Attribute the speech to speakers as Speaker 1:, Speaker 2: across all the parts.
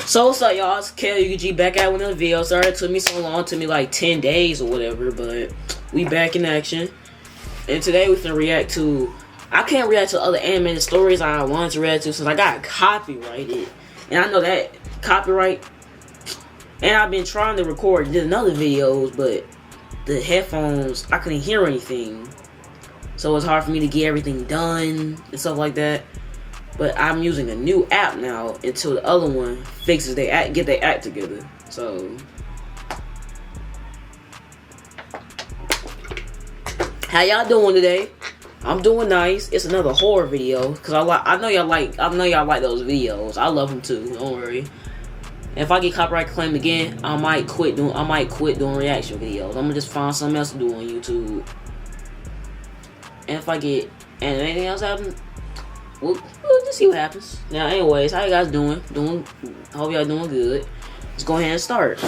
Speaker 1: So what's up, y'all? It's KLUG back at with another video. Sorry it took me so long. It took me like 10 days or whatever, but we back in action. And today we finna react to... I can't react to other animated stories I wanted to react to since I got copyrighted. And I know that copyright... And I've been trying to record another videos, but the headphones, I couldn't hear anything. So it's hard for me to get everything done and stuff like that. But I'm using a new app now until the other one fixes their act, get their act together. So, how y'all doing today? I'm doing nice. It's another horror video because I know y'all like those videos. I love them too. Don't worry. And if I get copyright claimed again, I might quit doing reaction videos. I'm gonna just find something else to do on YouTube. And if I get anything else happen, we'll just see what happens. Now, anyways, how you guys doing? Hope y'all doing good. Let's go ahead and start.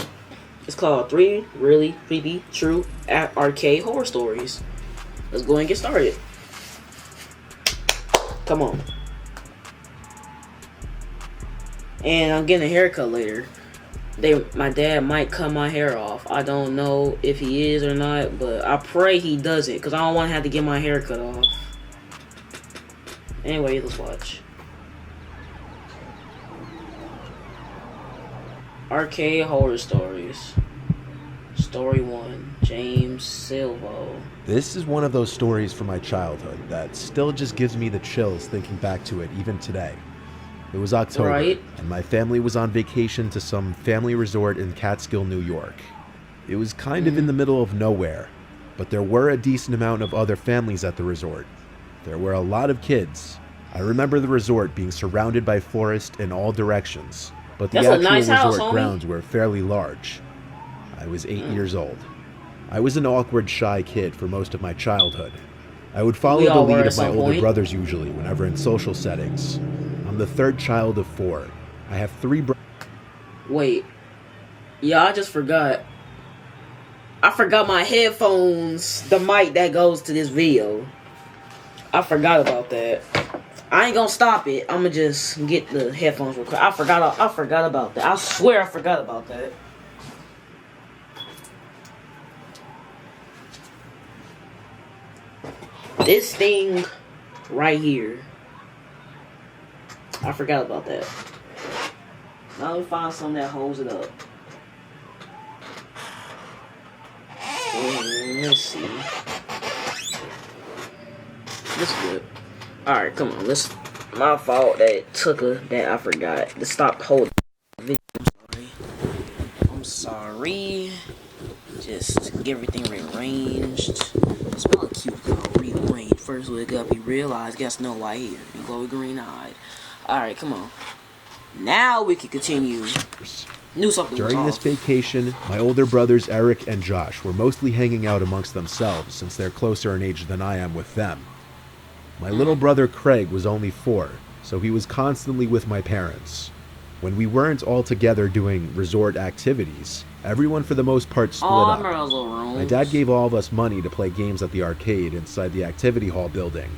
Speaker 1: It's called 3 Really Creepy True Arcade Horror Stories. Let's go ahead and get started. Come on. And I'm getting a haircut later. My dad might cut my hair off. I don't know if he is or not, but I pray he doesn't, because I don't want to have to get my hair cut off. Anyway, let's watch. Arcade Horror Stories. Story 1. James Silvo.
Speaker 2: This is one of those stories from my childhood that still just gives me the chills thinking back to it even today. It was October,
Speaker 1: right,
Speaker 2: and my family was on vacation to some family resort in Catskill, New York. It was kind of in the middle of nowhere, but there were a decent amount of other families at the resort. There were a lot of kids. I remember the resort being surrounded by forest in all directions, but the actual resort grounds were fairly large. I was 8 years old. I was an awkward, shy kid for most of my childhood. I would follow the lead of my older brothers usually whenever in social settings. I'm the third child of 4. I have 3 brothers.
Speaker 1: Wait. Yeah, I just forgot. I forgot my headphones, the mic that goes to this video. I forgot about that. I ain't gonna stop it. I'm gonna just get the headphones real quick. I forgot about that. I swear I forgot about that. This thing right here. I forgot about that. Now let me find something that holds it up. Let's see. This is good. Alright, come on. My fault that I forgot. To stop holding the video. I'm sorry. Just get everything rearranged. Spell a cute girl, rearranged. First we gotta be realized, got Snow White here. And glowy green eyed. Alright, come on. Now we can continue. Knew something was off.
Speaker 2: During this vacation, my older brothers Eric and Josh were mostly hanging out amongst themselves since they're closer in age than I am with them. My little brother Craig was only 4, so he was constantly with my parents. When we weren't all together doing resort activities, everyone for the most part split up. My dad gave all of us money to play games at the arcade inside the activity hall building.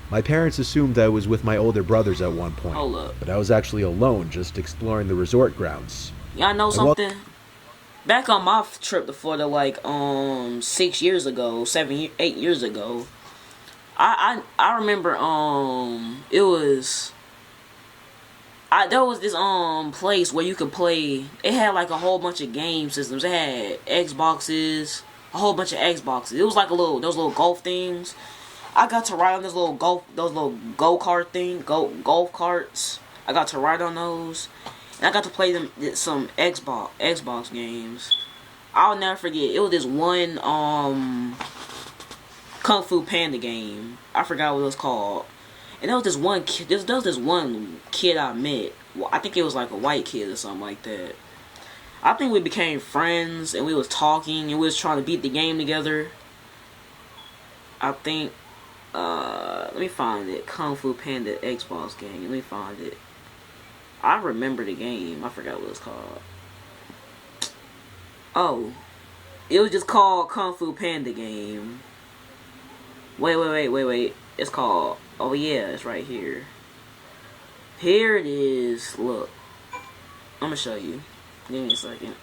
Speaker 2: My parents assumed I was with my older brothers at one point, but I was actually alone just exploring the resort grounds.
Speaker 1: Y'all know something? Back on my trip to Florida like 6 years ago, 8 years ago, I remember there was this place where you could play. It had like a whole bunch of game systems. It had Xboxes, a whole bunch of Xboxes. It was like those little golf things. I got to ride on those little golf carts. I got to ride on those, and I got to play some Xbox games. I'll never forget. It was this one Kung Fu Panda game. I forgot what it was called. And there was this one kid. There was this one kid I met. Well, I think it was like a white kid or something like that. I think we became friends, and we was talking, and we was trying to beat the game together. I think. Let me find it. Kung Fu Panda Xbox game. Let me find it. I remember the game. I forgot what it was called. Oh. It was just called Kung Fu Panda game. Wait. It's called... Oh yeah, it's right here. Here it is. Look. I'm gonna show you. Give me a second.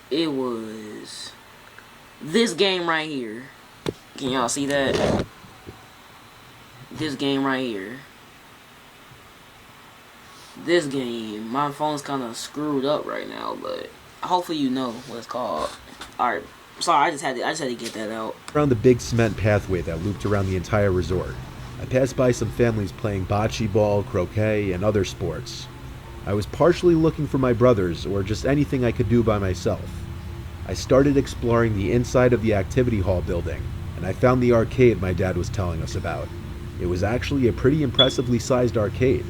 Speaker 1: It was this game right here. Can y'all see that? This game right here. This game. My phone's kind of screwed up right now, but hopefully you know what it's called. Alright. Sorry, I just had to get that out.
Speaker 2: Around the big cement pathway that looped around the entire resort, I passed by some families playing bocce ball, croquet, and other sports. I was partially looking for my brothers or just anything I could do by myself. I started exploring the inside of the activity hall building, and I found the arcade my dad was telling us about. It was actually a pretty impressively sized arcade.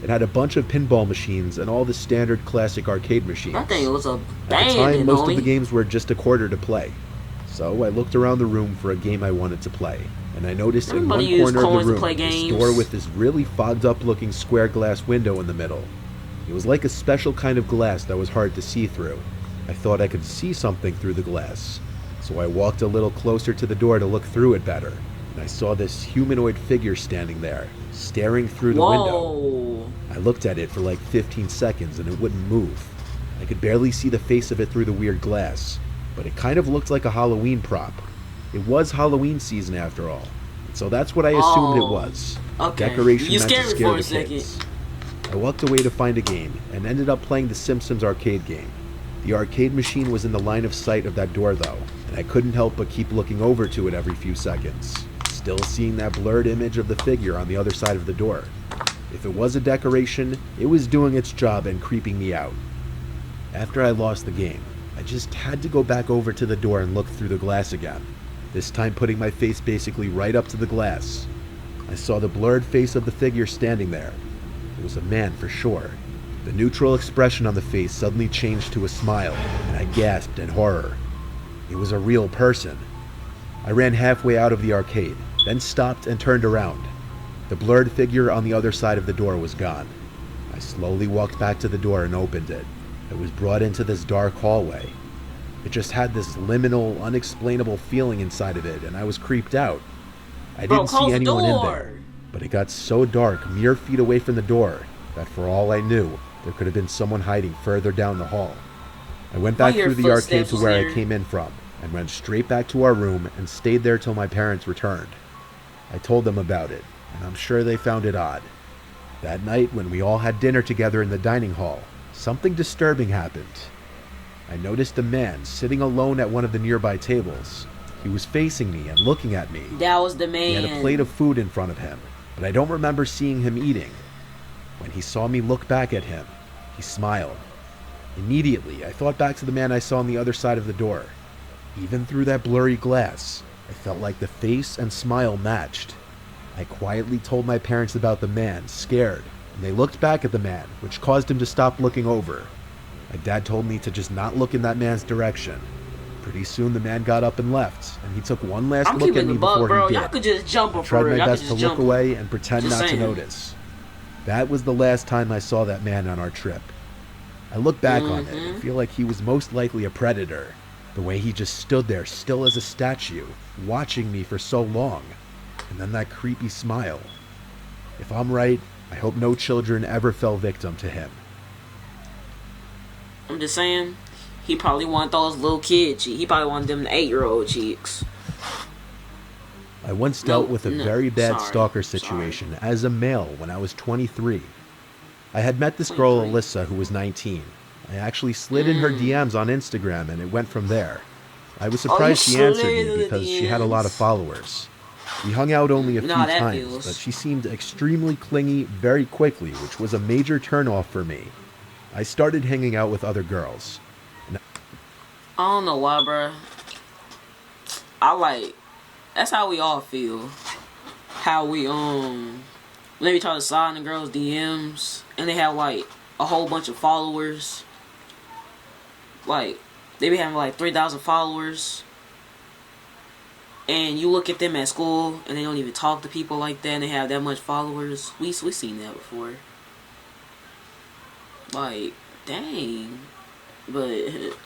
Speaker 2: It had a bunch of pinball machines and all the standard classic arcade machines.
Speaker 1: I think it was a
Speaker 2: At the time, most of the games were just a quarter to play. So I looked around the room for a game I wanted to play, and I noticed in one corner of the room this door with this really fogged up looking square glass window in the middle. It was like a special kind of glass that was hard to see through. I thought I could see something through the glass. So I walked a little closer to the door to look through it better, and I saw this humanoid figure standing there, staring through the window. I looked at it for like 15 seconds and it wouldn't move. I could barely see the face of it through the weird glass, but it kind of looked like a Halloween prop. It was Halloween season after all, and so that's what I assumed it was.
Speaker 1: Okay.
Speaker 2: Decoration
Speaker 1: You
Speaker 2: meant to
Speaker 1: scared me
Speaker 2: scare
Speaker 1: for a
Speaker 2: the
Speaker 1: second.
Speaker 2: kids. I walked away to find a game and ended up playing the Simpsons arcade game. The arcade machine was in the line of sight of that door though, and I couldn't help but keep looking over to it every few seconds, still seeing that blurred image of the figure on the other side of the door. If it was a decoration, it was doing its job and creeping me out. After I lost the game, I just had to go back over to the door and look through the glass again, this time putting my face basically right up to the glass. I saw the blurred face of the figure standing there. It was a man for sure. The neutral expression on the face suddenly changed to a smile, and I gasped in horror. It was a real person. I ran halfway out of the arcade, then stopped and turned around. The blurred figure on the other side of the door was gone. I slowly walked back to the door and opened it. I was brought into this dark hallway. It just had this liminal, unexplainable feeling inside of it, and I was creeped out. I didn't see anyone in there, but it got so dark mere feet away from the door that for all I knew, there could have been someone hiding further down the hall. I went back through the arcade to where I came in from, and went straight back to our room and stayed there till my parents returned. I told them about it, and I'm sure they found it odd. That night, when we all had dinner together in the dining hall, something disturbing happened. I noticed a man sitting alone at one of the nearby tables. He was facing me and looking at me.
Speaker 1: That was the man.
Speaker 2: He had a plate of food in front of him, but I don't remember seeing him eating. When he saw me look back at him, he smiled. Immediately, I thought back to the man I saw on the other side of the door. Even through that blurry glass, I felt like the face and smile matched. I quietly told my parents about the man, scared, and they looked back at the man, which caused him to stop looking over. My dad told me to just not look in that man's direction. Pretty soon the man got up and left, and he took one last look at me before he did.
Speaker 1: Y'all could just jump
Speaker 2: I tried my best to look away and pretend not to notice. That was the last time I saw that man on our trip. I look back on it and feel like he was most likely a predator. The way he just stood there still as a statue, watching me for so long. And then that creepy smile. If I'm right, I hope no children ever fell victim to him.
Speaker 1: I'm just saying, he probably wanted those little kid cheeks. He probably wanted them 8-year-old cheeks.
Speaker 2: I once dealt with a very bad stalker situation as a male when I was 23. I had met this girl, Alyssa, who was 19. I actually slid in her DMs on Instagram, and it went from there. I was surprised she answered me because she had a lot of followers. We hung out only a few times, but she seemed extremely clingy very quickly, which was a major turnoff for me. I started hanging out with other girls.
Speaker 1: I don't know why, bruh. That's how we all feel. How we, maybe try to slide in the girls' DMs, and they have, like, a whole bunch of followers. Like, they be having, like, 3,000 followers. And you look at them at school, and they don't even talk to people like that, and they have that much followers. We seen that before. Like, dang. But,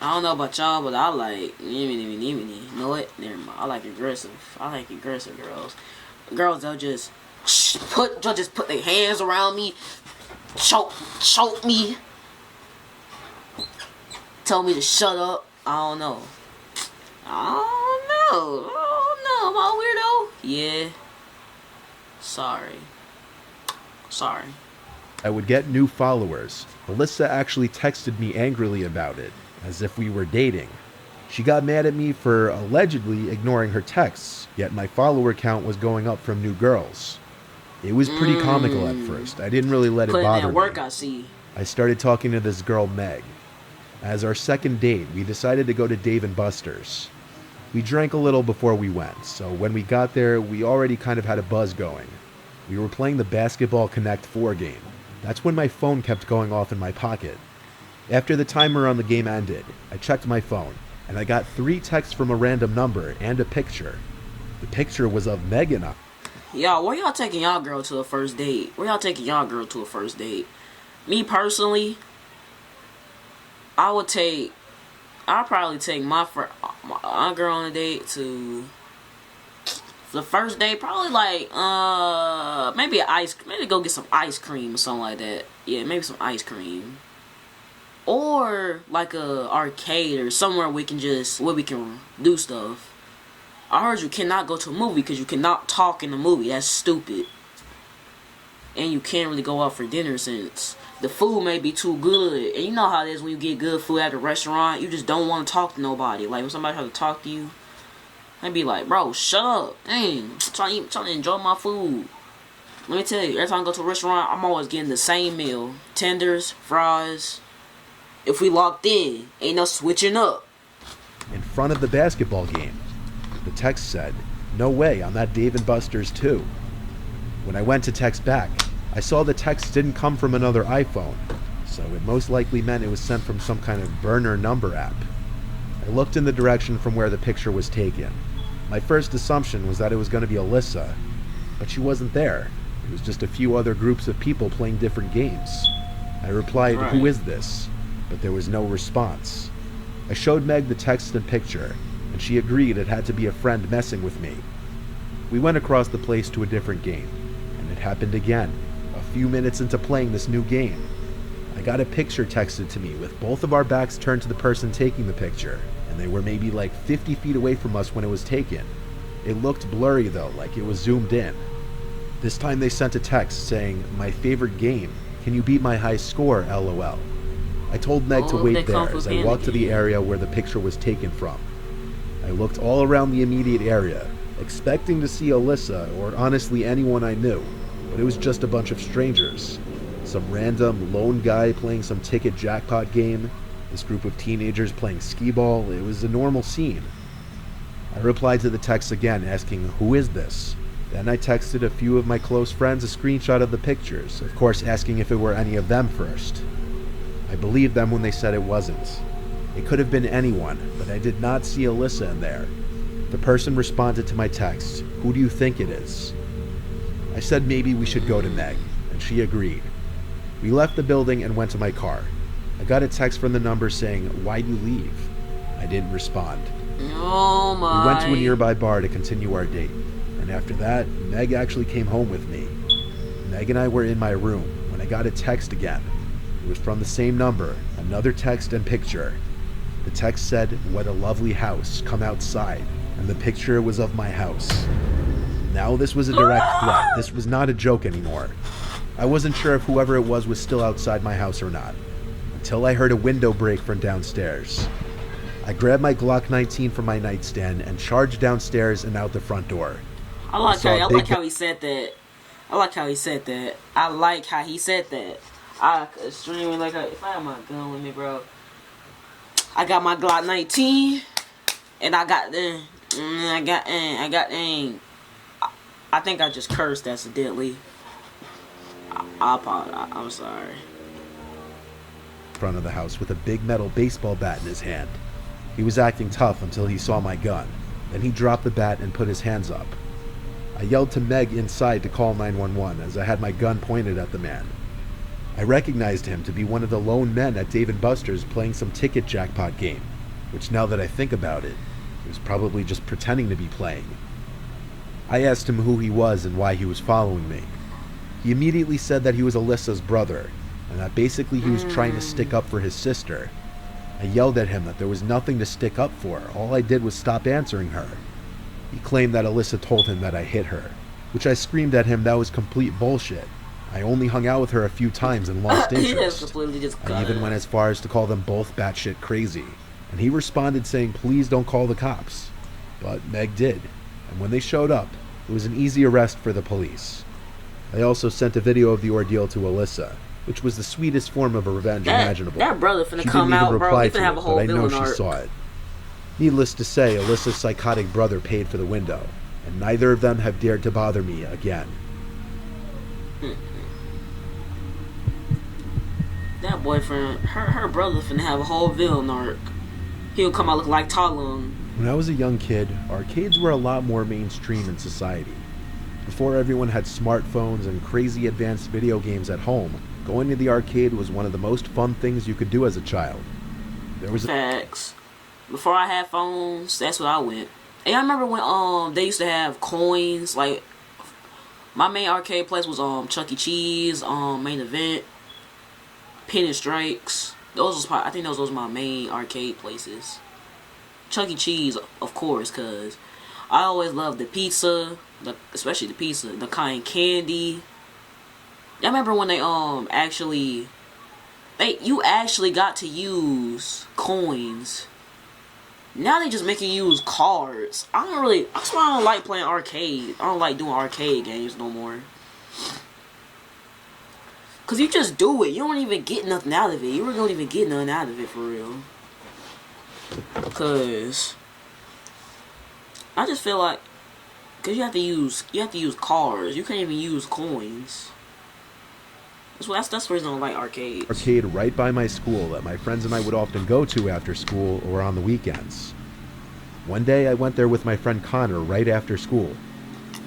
Speaker 1: I don't know about y'all, but I like, you know what? Never mind. I like aggressive girls. Girls, they'll just just put their hands around me, choke me, tell me to shut up. I don't know. Am I a weirdo? Yeah. Sorry.
Speaker 2: I would get new followers. Alyssa actually texted me angrily about it, as if we were dating. She got mad at me for allegedly ignoring her texts, yet my follower count was going up from new girls. It was pretty comical at first. I didn't really let it bother me.
Speaker 1: Putting that work, I see.
Speaker 2: I started talking to this girl, Meg. As our second date, we decided to go to Dave & Buster's. We drank a little before we went, so when we got there, we already kind of had a buzz going. We were playing the Basketball Connect 4 game. That's when my phone kept going off in my pocket. After the timer on the game ended, I checked my phone, and I got 3 texts from a random number and a picture. The picture was of Meg and I.
Speaker 1: Y'all, where y'all taking y'all girl to a first date? Me personally, I'll probably take my girl on a date to the first date. Probably like maybe go get some ice cream or something like that. Yeah, maybe some ice cream, or like a arcade or somewhere where we can do stuff. I heard you cannot go to a movie because you cannot talk in the movie. That's stupid. And you can't really go out for dinner since the food may be too good. And you know how it is when you get good food at a restaurant. You just don't want to talk to nobody. Like when somebody tries to talk to you, I'd be like, bro, shut up. Dang, I'm trying to enjoy my food. Let me tell you, every time I go to a restaurant, I'm always getting the same meal. Tenders, fries. If we locked in, ain't no switching up.
Speaker 2: In front of the basketball game. The text said, "No way, I'm at Dave & Buster's too." When I went to text back, I saw the text didn't come from another iPhone, so it most likely meant it was sent from some kind of burner number app. I looked in the direction from where the picture was taken. My first assumption was that it was going to be Alyssa, but she wasn't there. It was just a few other groups of people playing different games. I replied,
Speaker 1: Right.
Speaker 2: "Who is this?" But there was no response. I showed Meg the text and picture, and she agreed it had to be a friend messing with me. We went across the place to a different game, and it happened again, a few minutes into playing this new game. I got a picture texted to me with both of our backs turned to the person taking the picture, and they were maybe like 50 feet away from us when it was taken. It looked blurry though, like it was zoomed in. This time they sent a text saying, "My favorite game, can you beat my high score, LOL." I told Meg to wait there as I walked to the area where the picture was taken from. I looked all around the immediate area, expecting to see Alyssa or honestly anyone I knew, but it was just a bunch of strangers. Some random lone guy playing some ticket jackpot game, this group of teenagers playing skee-ball. It was a normal scene. I replied to the text again asking, "Who is this?" Then I texted a few of my close friends a screenshot of the pictures, of course asking if it were any of them first. I believed them when they said it wasn't. It could have been anyone, but I did not see Alyssa in there. The person responded to my text, "Who do you think it is?" I said maybe we should go to Meg, and she agreed. We left the building and went to my car. I got a text from the number saying, "Why'd you leave?" I didn't respond.
Speaker 1: Oh my.
Speaker 2: We went to a nearby bar to continue our date, and after that, Meg actually came home with me. Meg and I were in my room when I got a text again. It was from the same number, another text and picture. The text said, "What a lovely house, come outside," and the picture was of my house. Now this was a direct threat. This was not a joke anymore. I wasn't sure if whoever it was still outside my house or not, until I heard a window break from downstairs. I grabbed my Glock 19 from my nightstand and charged downstairs and out the front door.
Speaker 1: I like how he said that. I extremely like how, if I have my gun with me, bro. I got my Glock 19, and I think I just cursed accidentally. I'm sorry.
Speaker 2: Front of the house with a big metal baseball bat in his hand. He was acting tough until he saw my gun. Then he dropped the bat and put his hands up. I yelled to Meg inside to call 911 as I had my gun pointed at the man. I recognized him to be one of the lone men at Dave & Buster's playing some ticket jackpot game, which now that I think about it, he was probably just pretending to be playing. I asked him who he was and why he was following me. He immediately said that he was Alyssa's brother, and that basically he was trying to stick up for his sister. I yelled at him that there was nothing to stick up for. All I did was stop answering her. He claimed that Alyssa told him that I hit her, which I screamed at him that was complete bullshit. I only hung out with her a few times and lost interest. I even went as far as to call them both batshit crazy, and he responded saying please don't call the cops. But Meg did, and when they showed up, it was an easy arrest for the police. I also sent a video of the ordeal to Alyssa, which was the sweetest form of a revenge imaginable.
Speaker 1: That brother finna
Speaker 2: She
Speaker 1: come
Speaker 2: didn't even
Speaker 1: out, bro.
Speaker 2: reply
Speaker 1: He
Speaker 2: to
Speaker 1: finna have
Speaker 2: it,
Speaker 1: a whole
Speaker 2: but I know
Speaker 1: villain
Speaker 2: she
Speaker 1: arc.
Speaker 2: saw it. Needless to say, Alyssa's psychotic brother paid for the window, and neither of them have dared to bother me again.
Speaker 1: That boyfriend, her brother finna have a whole villain arc. He'll come out look like Talon.
Speaker 2: When I was a young kid, arcades were a lot more mainstream in society. Before everyone had smartphones and crazy advanced video games at home, going to the arcade was one of the most fun things you could do as a child. There was
Speaker 1: Facts. Before I had phones, that's what I went. And I remember when they used to have coins. Like my main arcade place was Chuck E. Cheese, Main Event, Penny Strikes. Those was I think those was my main arcade places. Chuck E. Cheese, of course, cause I always loved the pizza, especially the pizza, the cotton candy. I remember when they you actually got to use coins. Now they just make you use cards. That's why I don't like playing arcade. I don't like doing arcade games no more. Cause you just do it. You don't even get nothing out of it. You really don't even get nothing out of it for real. Cause I just feel like, cause you have to use cards. You can't even use coins. That's the reason I don't like arcades.
Speaker 2: Arcade right by my school that my friends and I would often go to after school or on the weekends. One day I went there with my friend Connor right after school.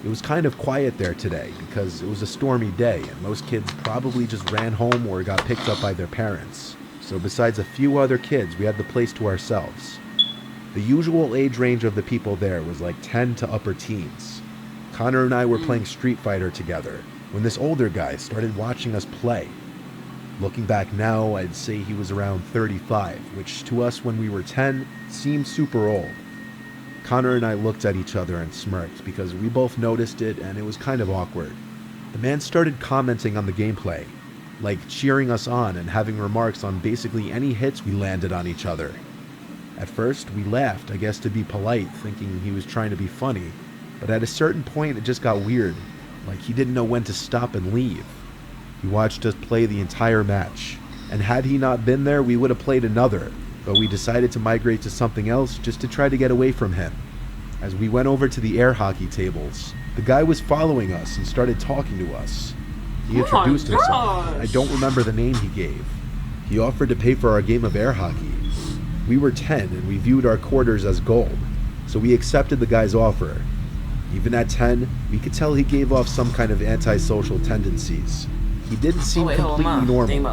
Speaker 2: It was kind of quiet there today because it was a stormy day and most kids probably just ran home or got picked up by their parents. So besides a few other kids, we had the place to ourselves. The usual age range of the people there was like 10 to upper teens. Connor and I were playing Street Fighter together when this older guy started watching us play. Looking back now, I'd say he was around 35, which to us when we were 10 seemed super old. Connor and I looked at each other and smirked because we both noticed it and it was kind of awkward. The man started commenting on the gameplay, like cheering us on and having remarks on basically any hits we landed on each other. At first, we laughed, I guess to be polite, thinking he was trying to be funny, but at a certain point it just got weird. Like he didn't know when to stop and leave. He watched us play the entire match, and had he not been there, we would have played another, but we decided to migrate to something else just to try to get away from him. As we went over to the air hockey tables, the guy was following us and started talking to us. He introduced himself. I don't remember the name he gave. He offered to pay for our game of air hockey. We were 10 and we viewed our quarters as gold, so we accepted the guy's offer. Even at 10, we could tell he gave off some kind of antisocial tendencies. He didn't seem completely normal.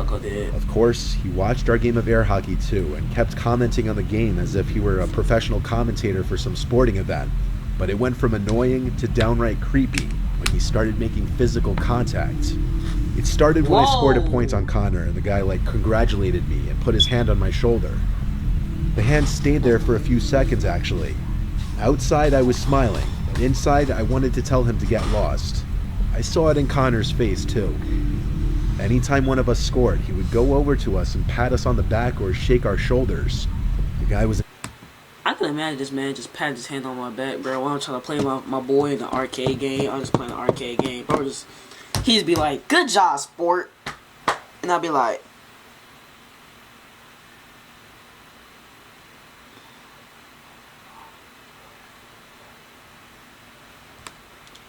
Speaker 2: Of course, he watched our game of air hockey too, and kept commenting on the game as if he were a professional commentator for some sporting event. But it went from annoying to downright creepy when he started making physical contact. It started when I scored a point on Connor, and the guy congratulated me and put his hand on my shoulder. The hand stayed there for a few seconds actually. Outside I was smiling. Inside, I wanted to tell him to get lost. I saw it in Connor's face, too. Anytime one of us scored, he would go over to us and pat us on the back or shake our shoulders. The guy was...
Speaker 1: I can imagine this man just patting his hand on my back, bro. When I'm trying to play my boy in the arcade game, I'm just playing the arcade game. Bro, he'd just be like, good job, sport. And I'd be like...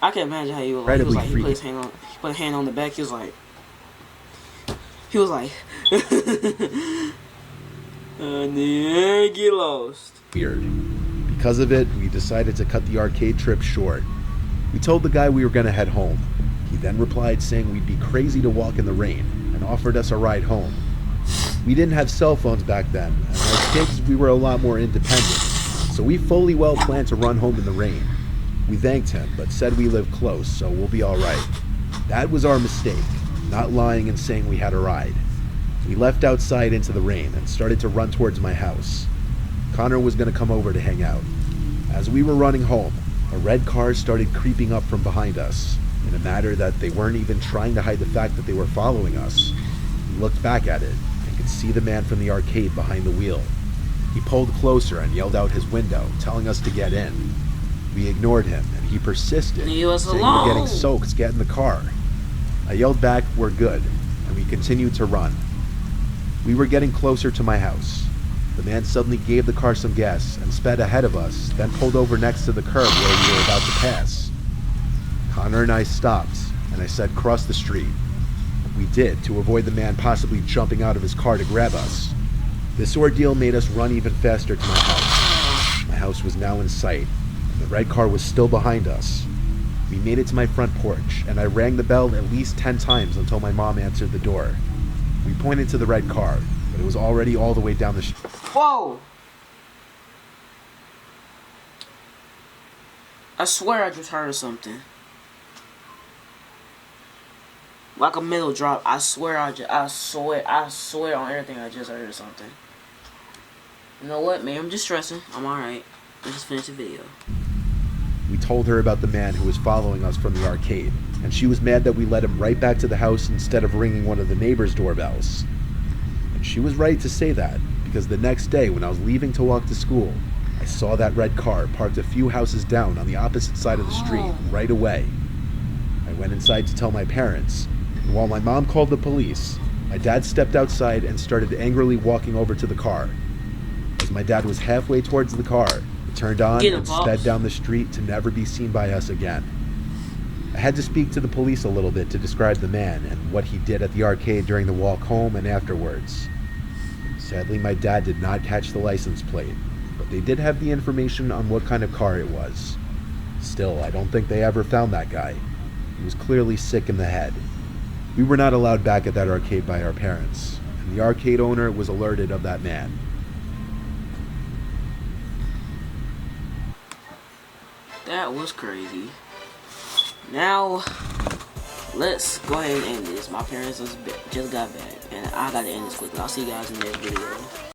Speaker 1: I can imagine how he was like. He put his hand on. He put a hand on the back. He was like. And then get lost.
Speaker 2: Weird. Because of it, we decided to cut the arcade trip short. We told the guy we were going to head home. He then replied saying we'd be crazy to walk in the rain and offered us a ride home. We didn't have cell phones back then, and as kids we were a lot more independent, so we fully well planned to run home in the rain. We thanked him, but said we live close, so we'll be alright. That was our mistake, not lying and saying we had a ride. We left outside into the rain and started to run towards my house. Connor was going to come over to hang out. As we were running home, a red car started creeping up from behind us, in a manner that they weren't even trying to hide the fact that they were following us. We looked back at it and could see the man from the arcade behind the wheel. He pulled closer and yelled out his window, telling us to get in. We ignored him, and he persisted,
Speaker 1: Leave us
Speaker 2: saying
Speaker 1: alone.
Speaker 2: we're getting soaked, get in the car. I yelled back, we're good, and we continued to run. We were getting closer to my house. The man suddenly gave the car some gas and sped ahead of us, then pulled over next to the curb where we were about to pass. Connor and I stopped, and I said, cross the street. We did, to avoid the man possibly jumping out of his car to grab us. This ordeal made us run even faster to my house. My house was now in sight, and the red car was still behind us. We made it to my front porch, and I rang the bell at least 10 times until my mom answered the door. We pointed to the red car, but it was already all the way down the street.
Speaker 1: Whoa! I swear I just heard something. Like a middle drop. I swear I swear on everything I just heard something. You know what, man? I'm just stressing. I'm alright. Let's just finish the video.
Speaker 2: We told her about the man who was following us from the arcade, and she was mad that we led him right back to the house instead of ringing one of the neighbors' doorbells. And she was right to say that, because the next day when I was leaving to walk to school, I saw that red car parked a few houses down on the opposite side of the street right away. I went inside to tell my parents, and while my mom called the police, my dad stepped outside and started angrily walking over to the car. As my dad was halfway towards the car, it turned on and sped down the street to never be seen by us again. I had to speak to the police a little bit to describe the man and what he did at the arcade during the walk home and afterwards. Sadly, my dad did not catch the license plate, but they did have the information on what kind of car it was. Still, I don't think they ever found that guy. He was clearly sick in the head. We were not allowed back at that arcade by our parents, and the arcade owner was alerted of that man.
Speaker 1: That was crazy. Now, let's go ahead and end this. My parents just got back, and I gotta end this quickly. I'll see you guys in the next video.